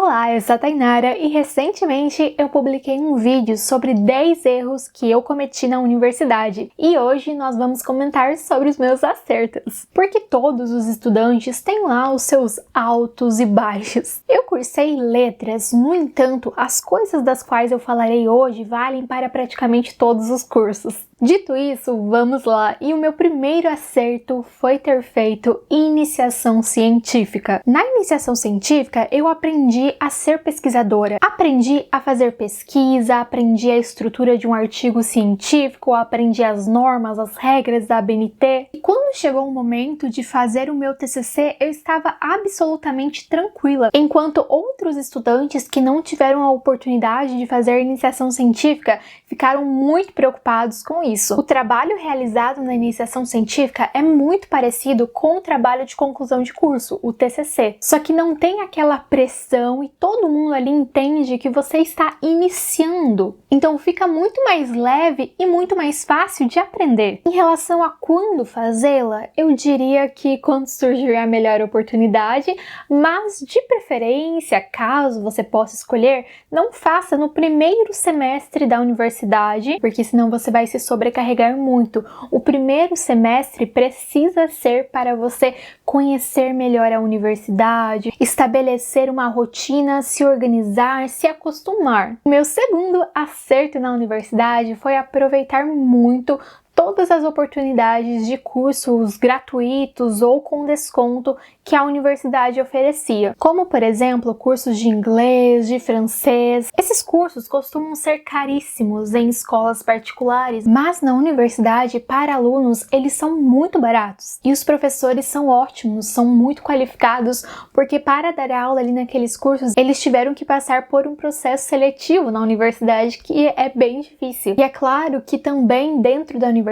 Olá, eu sou a Tainara e recentemente eu publiquei um vídeo sobre 10 erros que eu cometi na universidade e hoje nós vamos comentar sobre os meus acertos, porque todos os estudantes têm lá os seus altos e baixos. Eu cursei letras, no entanto, as coisas das quais eu falarei hoje valem para praticamente todos os cursos. Dito isso, vamos lá! E o meu primeiro acerto foi ter feito iniciação científica. Na iniciação científica, eu aprendi a ser pesquisadora. Aprendi a fazer pesquisa, aprendi a estrutura de um artigo científico, aprendi as normas, as regras da ABNT. E quando chegou o momento de fazer o meu TCC, eu estava absolutamente tranquila. Enquanto outros estudantes que não tiveram a oportunidade de fazer iniciação científica ficaram muito preocupados com isso. O trabalho realizado na iniciação científica é muito parecido com o trabalho de conclusão de curso, o TCC. Só que não tem aquela pressão e todo mundo ali entende que você está iniciando. Então fica muito mais leve e muito mais fácil de aprender. Em relação a quando fazê-la, eu diria que quando surgir a melhor oportunidade, mas de preferência, caso você possa escolher, não faça no primeiro semestre da universidade, porque senão você vai se sobrecarregar muito. O primeiro semestre precisa ser para você conhecer melhor a universidade, estabelecer uma rotina, se organizar, se acostumar. O meu segundo acerto na universidade foi aproveitar muito todas as oportunidades de cursos gratuitos ou com desconto que a universidade oferecia, como por exemplo cursos de inglês, de francês. Esses cursos costumam ser caríssimos em escolas particulares, mas na universidade, para alunos, eles são muito baratos. E os professores são ótimos, são muito qualificados, porque para dar aula ali naqueles cursos, eles tiveram que passar por um processo seletivo na universidade que é bem difícil. E é claro que também dentro da universidade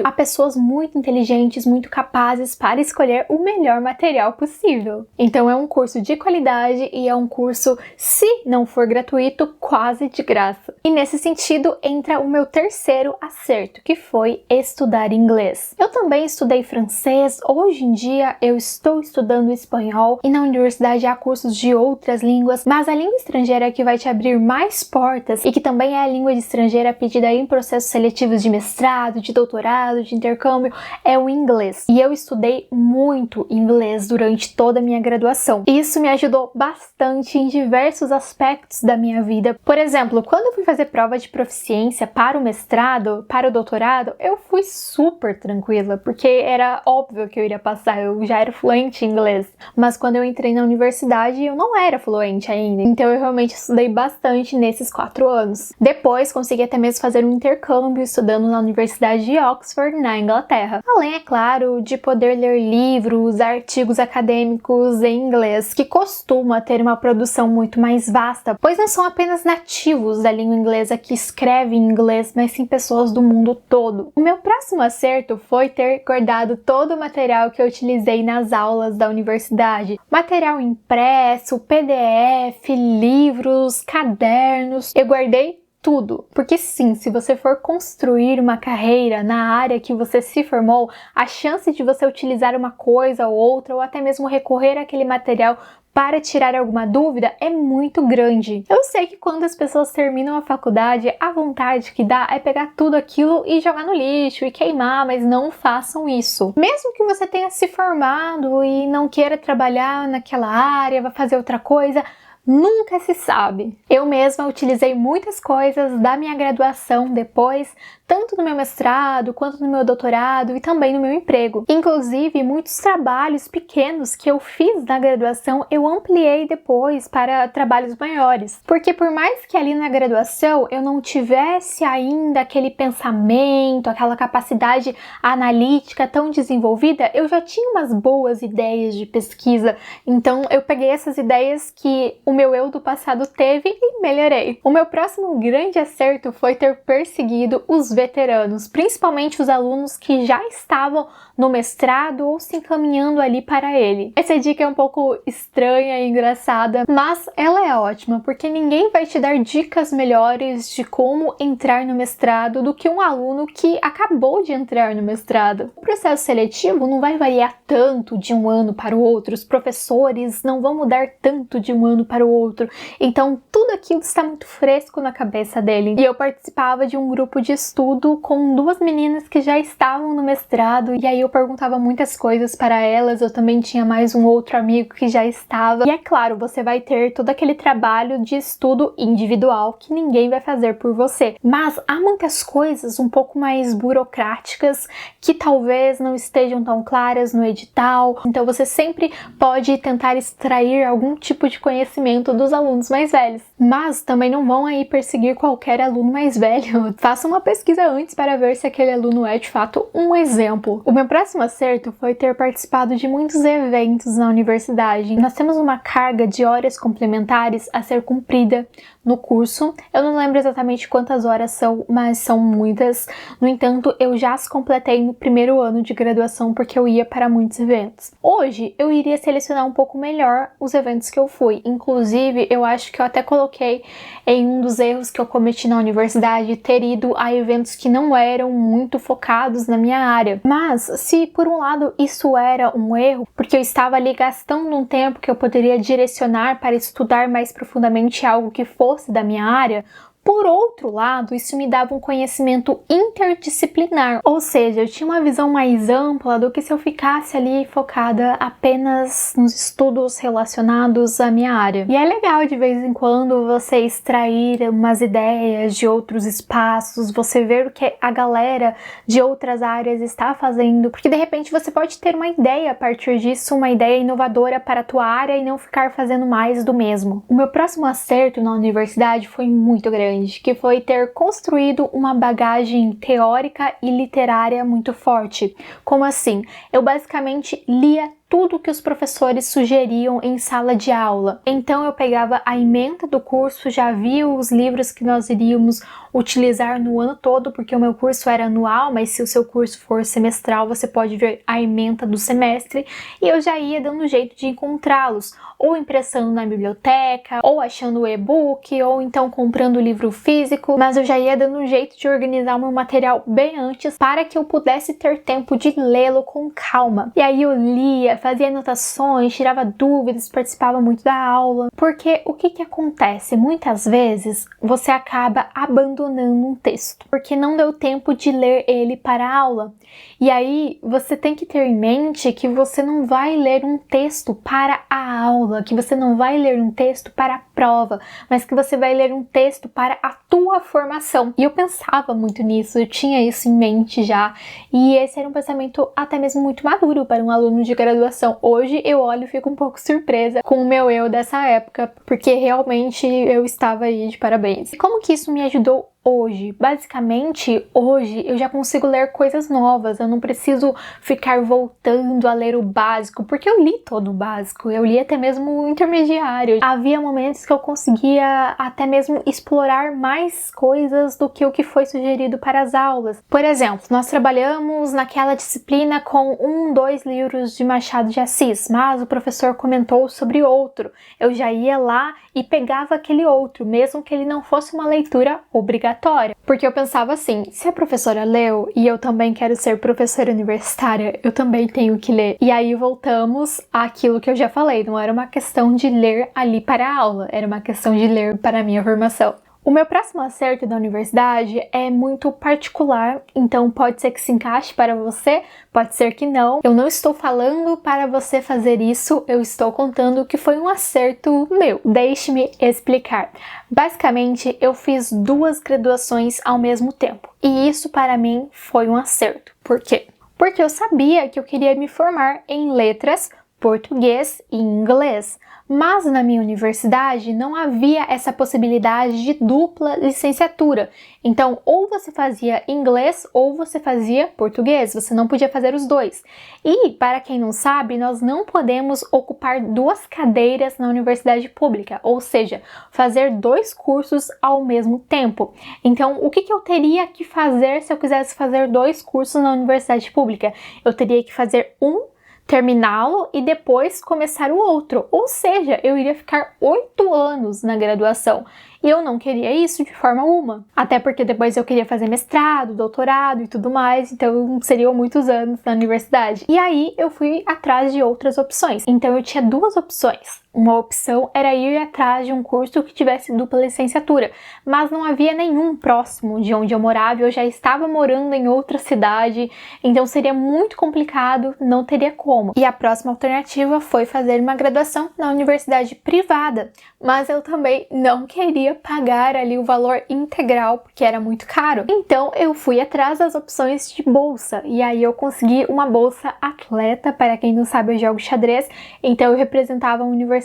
há pessoas muito inteligentes, muito capazes para escolher o melhor material possível. Então é um curso de qualidade e é um curso, se não for gratuito, quase de graça. E nesse sentido entra o meu terceiro acerto, que foi estudar inglês. Eu também estudei francês, hoje em dia eu estou estudando espanhol e na universidade há cursos de outras línguas, mas a língua estrangeira que vai te abrir mais portas e que também é a língua estrangeira pedida em processos seletivos de mestrado, de doutorado, de intercâmbio, é o inglês. E eu estudei muito inglês durante toda a minha graduação. Isso me ajudou bastante em diversos aspectos da minha vida. Por exemplo, quando eu fui fazer prova de proficiência para o mestrado, para o doutorado, eu fui super tranquila, porque era óbvio que eu iria passar, eu já era fluente em inglês. Mas quando eu entrei na universidade, eu não era fluente ainda. Então eu realmente estudei bastante nesses 4 anos. Depois, consegui até mesmo fazer um intercâmbio estudando na Universidade de Oxford, na Inglaterra. Além, é claro, de poder ler livros, artigos acadêmicos em inglês, que costuma ter uma produção muito mais vasta, pois não são apenas nativos da língua inglesa que escrevem em inglês, mas sim pessoas do mundo todo. O meu próximo acerto foi ter guardado todo o material que eu utilizei nas aulas da universidade. Material impresso, PDF, livros, cadernos. Eu guardei tudo, porque sim, se você for construir uma carreira na área que você se formou, a chance de você utilizar uma coisa ou outra, ou até mesmo recorrer àquele material para tirar alguma dúvida é muito grande. Eu sei que quando as pessoas terminam a faculdade, a vontade que dá é pegar tudo aquilo e jogar no lixo e queimar, mas não façam isso. Mesmo que você tenha se formado e não queira trabalhar naquela área, vá fazer outra coisa, nunca se sabe. Eu mesma utilizei muitas coisas da minha graduação depois, tanto no meu mestrado, quanto no meu doutorado e também no meu emprego. Inclusive, muitos trabalhos pequenos que eu fiz na graduação, eu ampliei depois para trabalhos maiores. Porque por mais que ali na graduação eu não tivesse ainda aquele pensamento, aquela capacidade analítica tão desenvolvida, eu já tinha umas boas ideias de pesquisa. Então, eu peguei essas ideias que o meu eu do passado teve e melhorei. O meu próximo grande acerto foi ter perseguido os veteranos, principalmente os alunos que já estavam no mestrado ou se encaminhando ali para ele. Essa dica é um pouco estranha e engraçada, mas ela é ótima, porque ninguém vai te dar dicas melhores de como entrar no mestrado do que um aluno que acabou de entrar no mestrado. O processo seletivo não vai variar tanto de um ano para o outro, os professores não vão mudar tanto de um ano para para o outro. Então tudo aquilo está muito fresco na cabeça dele. E eu participava de um grupo de estudo com duas meninas que já estavam no mestrado, e aí eu perguntava muitas coisas para elas. Eu também tinha mais um outro amigo que já estava. E é claro, você vai ter todo aquele trabalho de estudo individual que ninguém vai fazer por você. Mas há muitas coisas um pouco mais burocráticas que talvez não estejam tão claras no edital. Então você sempre pode tentar extrair algum tipo de conhecimento dos alunos mais velhos. Mas também não vão aí perseguir qualquer aluno mais velho. Faça uma pesquisa antes para ver se aquele aluno é de fato um exemplo. O meu próximo acerto foi ter participado de muitos eventos na universidade. Nós temos uma carga de horas complementares a ser cumprida no curso. Eu não lembro exatamente quantas horas são, mas são muitas. No entanto, eu já as completei no primeiro ano de graduação porque eu ia para muitos eventos. Hoje, eu iria selecionar um pouco melhor os eventos que eu fui. Inclusive, eu acho que eu até coloquei em um dos erros que eu cometi na universidade ter ido a eventos que não eram muito focados na minha área. Mas, se por um lado isso era um erro, porque eu estava ali gastando um tempo que eu poderia direcionar para estudar mais profundamente algo que fosse da minha área, por outro lado, isso me dava um conhecimento interdisciplinar, ou seja, eu tinha uma visão mais ampla do que se eu ficasse ali focada apenas nos estudos relacionados à minha área. E é legal de vez em quando você extrair umas ideias de outros espaços, você ver o que a galera de outras áreas está fazendo, porque de repente você pode ter uma ideia a partir disso, uma ideia inovadora para a tua área e não ficar fazendo mais do mesmo. O meu próximo acerto na universidade foi muito grande, que foi ter construído uma bagagem teórica e literária muito forte. Como assim? Eu basicamente lia tudo que os professores sugeriam em sala de aula. Então eu pegava a ementa do curso, já via os livros que nós iríamos utilizar no ano todo, porque o meu curso era anual, mas se o seu curso for semestral, você pode ver a ementa do semestre, e eu já ia dando jeito de encontrá-los, ou impressando na biblioteca, ou achando o e-book, ou então comprando o livro físico, mas eu já ia dando um jeito de organizar o meu material bem antes, para que eu pudesse ter tempo de lê-lo com calma. E aí eu lia, fazia anotações, tirava dúvidas, participava muito da aula, porque o que acontece? Muitas vezes você acaba abandonando um texto, porque não deu tempo de ler ele para a aula. E aí você tem que ter em mente que você não vai ler um texto para a aula, que você não vai ler um texto para a prova, mas que você vai ler um texto para a tua formação. E eu pensava muito nisso, eu tinha isso em mente já, e esse era um pensamento até mesmo muito maduro para um aluno de graduação. Hoje eu olho e fico um pouco surpresa com o meu eu dessa época, porque realmente eu estava aí de parabéns. E como que isso me ajudou hoje? Basicamente, hoje eu já consigo ler coisas novas, eu não preciso ficar voltando a ler o básico, porque eu li todo o básico, eu li até mesmo o intermediário. Havia momentos que eu conseguia até mesmo explorar mais coisas do que o que foi sugerido para as aulas. Por exemplo, nós trabalhamos naquela disciplina com 2 livros de Machado de Assis, mas o professor comentou sobre outro. Eu já ia lá e pegava aquele outro, mesmo que ele não fosse uma leitura obrigatória. Porque eu pensava assim, se a professora leu e eu também quero ser professora universitária, eu também tenho que ler. E aí voltamos àquilo que eu já falei, não era uma questão de ler ali para a aula, era uma questão de ler para a minha formação. O meu próximo acerto da universidade é muito particular, então pode ser que se encaixe para você, pode ser que não. Eu não estou falando para você fazer isso, eu estou contando que foi um acerto meu. Deixe-me explicar. Basicamente, eu fiz 2 graduações ao mesmo tempo, e isso para mim foi um acerto. Por quê? Porque eu sabia que eu queria me formar em letras, português e inglês. Mas na minha universidade não havia essa possibilidade de dupla licenciatura. Então, ou você fazia inglês ou você fazia português, você não podia fazer os dois. E, para quem não sabe, nós não podemos ocupar 2 cadeiras na universidade pública, ou seja, fazer 2 cursos ao mesmo tempo. Então, o que eu teria que fazer se eu quisesse fazer 2 cursos na universidade pública? Eu teria que fazer terminá-lo e depois começar o outro. Ou seja, eu iria ficar 8 anos na graduação. E eu não queria isso de forma alguma. Até porque depois eu queria fazer mestrado, doutorado e tudo mais, então seriam muitos anos na universidade. E aí eu fui atrás de outras opções. Então eu tinha duas opções. Uma opção era ir atrás de um curso que tivesse dupla licenciatura, mas não havia nenhum próximo de onde eu morava, eu já estava morando em outra cidade, então seria muito complicado, não teria como. E a próxima alternativa foi fazer uma graduação na universidade privada, mas eu também não queria pagar ali o valor integral, porque era muito caro. Então eu fui atrás das opções de bolsa, e aí eu consegui uma bolsa atleta. Para quem não sabe, eu jogo xadrez, então eu representava a universidade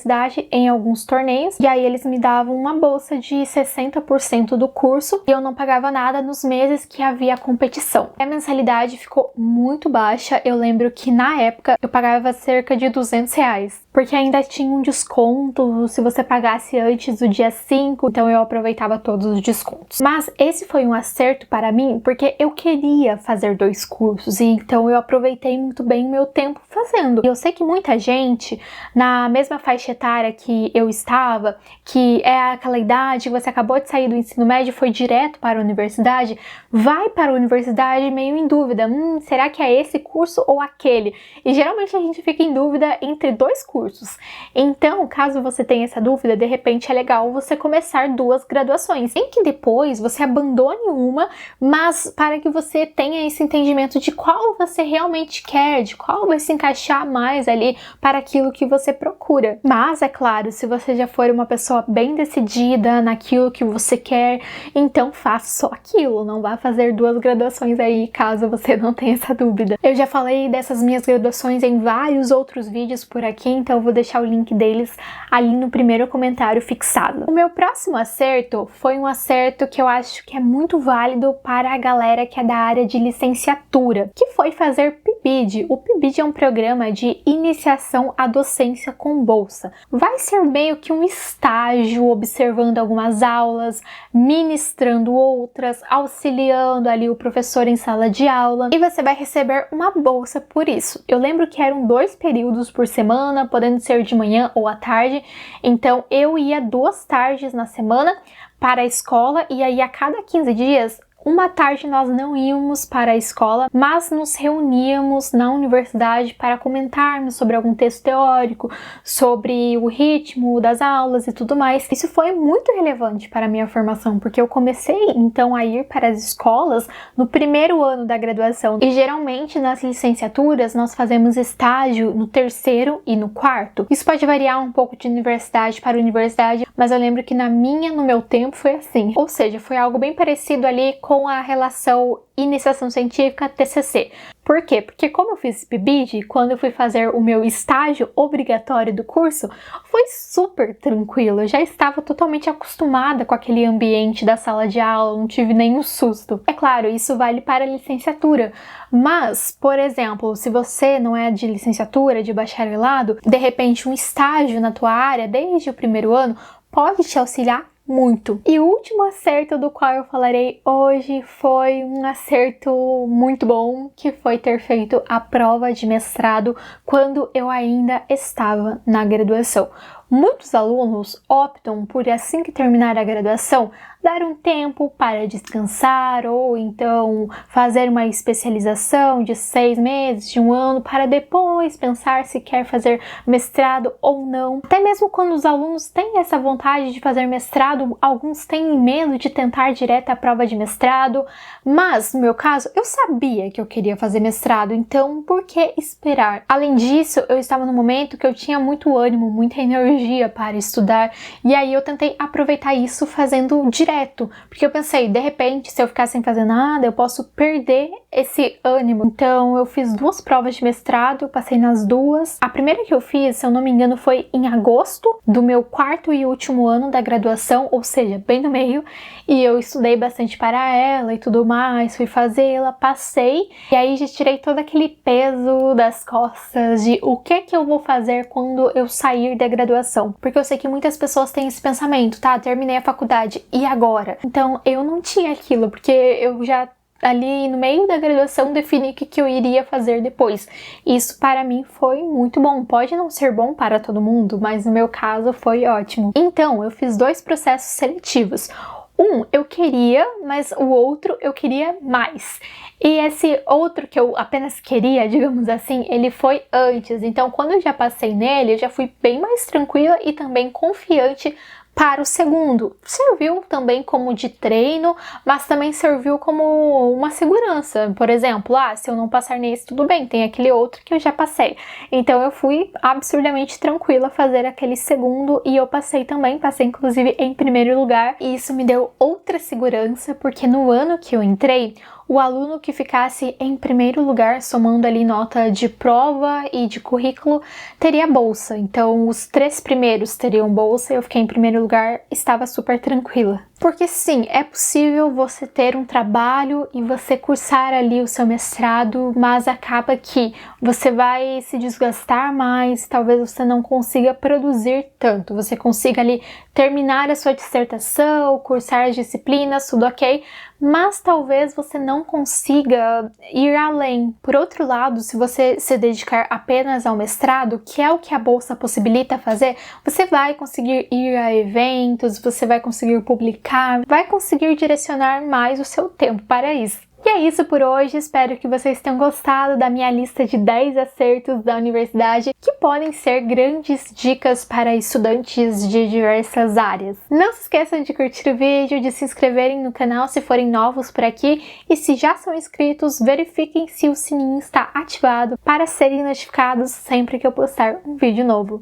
em alguns torneios, e aí eles me davam uma bolsa de 60% do curso e eu não pagava nada nos meses que havia competição. A mensalidade ficou muito baixa, eu lembro que na época eu pagava cerca de R$200, porque ainda tinha um desconto se você pagasse antes do dia 5, então eu aproveitava todos os descontos. Mas esse foi um acerto para mim, porque eu queria fazer 2 cursos, e então eu aproveitei muito bem o meu tempo fazendo. E eu sei que muita gente, na mesma faixa etária que eu estava, que é aquela idade que você acabou de sair do ensino médio e foi direto para a universidade, vai para a universidade meio em dúvida, será que é esse curso ou aquele? E geralmente a gente fica em dúvida entre 2 cursos. Então, caso você tenha essa dúvida, de repente é legal você começar 2 graduações, em que depois você abandone uma, mas para que você tenha esse entendimento de qual você realmente quer, de qual vai se encaixar mais ali para aquilo que você procura. Mas, é claro, se você já for uma pessoa bem decidida naquilo que você quer, então faça só aquilo, não vá fazer 2 graduações aí, caso você não tenha essa dúvida. Eu já falei dessas minhas graduações em vários outros vídeos por aqui, então eu vou deixar o link deles ali no primeiro comentário fixado. O meu próximo acerto foi um acerto que eu acho que é muito válido para a galera que é da área de licenciatura, que foi fazer PIBID. O PIBID é um programa de iniciação à docência com bolsa. Vai ser meio que um estágio, observando algumas aulas, ministrando outras, auxiliando ali o professor em sala de aula, e você vai receber uma bolsa por isso. Eu lembro que eram 2 períodos por semana, podendo ser de manhã ou à tarde, então eu ia 2 tardes na semana para a escola, e aí a cada 15 dias, uma tarde nós não íamos para a escola, mas nos reuníamos na universidade para comentarmos sobre algum texto teórico, sobre o ritmo das aulas e tudo mais. Isso foi muito relevante para a minha formação, porque eu comecei então a ir para as escolas no primeiro ano da graduação, e geralmente nas licenciaturas nós fazemos estágio no 3º e no 4º. Isso pode variar um pouco de universidade para universidade, mas eu lembro que no meu tempo foi assim. Ou seja, foi algo bem parecido ali com a relação iniciação científica TCC. Por quê? Porque como eu fiz PIBID, quando eu fui fazer o meu estágio obrigatório do curso, foi super tranquilo. Eu já estava totalmente acostumada com aquele ambiente da sala de aula, não tive nenhum susto. É claro, isso vale para a licenciatura, mas, por exemplo, se você não é de licenciatura, de bacharelado, de repente um estágio na tua área, desde o primeiro ano, pode te auxiliar muito. E o último acerto do qual eu falarei hoje foi um acerto muito bom, que foi ter feito a prova de mestrado quando eu ainda estava na graduação. Muitos alunos optam por, assim que terminar a graduação, dar um tempo para descansar ou então fazer uma especialização de 6 meses, de 1 ano, para depois pensar se quer fazer mestrado ou não. Até mesmo quando os alunos têm essa vontade de fazer mestrado, alguns têm medo de tentar direto a prova de mestrado, mas no meu caso eu sabia que eu queria fazer mestrado, então por que esperar? Além disso, eu estava no momento que eu tinha muito ânimo, muita energia para estudar, e aí eu tentei aproveitar isso fazendo direto, porque eu pensei, de repente, se eu ficar sem fazer nada, eu posso perder esse ânimo. Então eu fiz 2 provas de mestrado, eu passei nas 2. A primeira que eu fiz, se eu não me engano, foi em agosto do meu 4º e último ano da graduação, ou seja, bem no meio, e eu estudei bastante para ela e tudo mais, fui fazê-la, passei, e aí já tirei todo aquele peso das costas de o que eu vou fazer quando eu sair da graduação. Porque eu sei que muitas pessoas têm esse pensamento, tá? Terminei a faculdade, e agora? Então eu não tinha aquilo, porque eu já ali no meio da graduação definir o que eu iria fazer depois. Isso para mim foi muito bom. Pode não ser bom para todo mundo, mas no meu caso foi ótimo. Então, eu fiz 2 processos seletivos. Um eu queria, mas o outro eu queria mais. E esse outro que eu apenas queria, digamos assim, ele foi antes. Então, quando eu já passei nele, eu já fui bem mais tranquila e também confiante para o segundo. Serviu também como de treino, mas também serviu como uma segurança. Por exemplo, se eu não passar nesse, tudo bem, tem aquele outro que eu já passei. Então eu fui absurdamente tranquila fazer aquele segundo e eu passei também, passei inclusive em primeiro lugar. E isso me deu outra segurança, porque no ano que eu entrei, o aluno que ficasse em primeiro lugar, somando ali nota de prova e de currículo, teria bolsa. Então, os 3 primeiros teriam bolsa e eu fiquei em primeiro lugar, estava super tranquila. Porque sim, é possível você ter um trabalho e você cursar ali o seu mestrado, mas acaba que você vai se desgastar mais, talvez você não consiga produzir tanto. Você consiga ali terminar a sua dissertação, cursar as disciplinas, tudo ok, mas talvez você não consiga ir além. Por outro lado, se você se dedicar apenas ao mestrado, que é o que a bolsa possibilita fazer, você vai conseguir ir a eventos, você vai conseguir publicar, vai conseguir direcionar mais o seu tempo para isso. E é isso por hoje, espero que vocês tenham gostado da minha lista de 10 acertos da universidade, que podem ser grandes dicas para estudantes de diversas áreas. Não se esqueçam de curtir o vídeo, de se inscreverem no canal se forem novos por aqui, e se já são inscritos, verifiquem se o sininho está ativado para serem notificados sempre que eu postar um vídeo novo.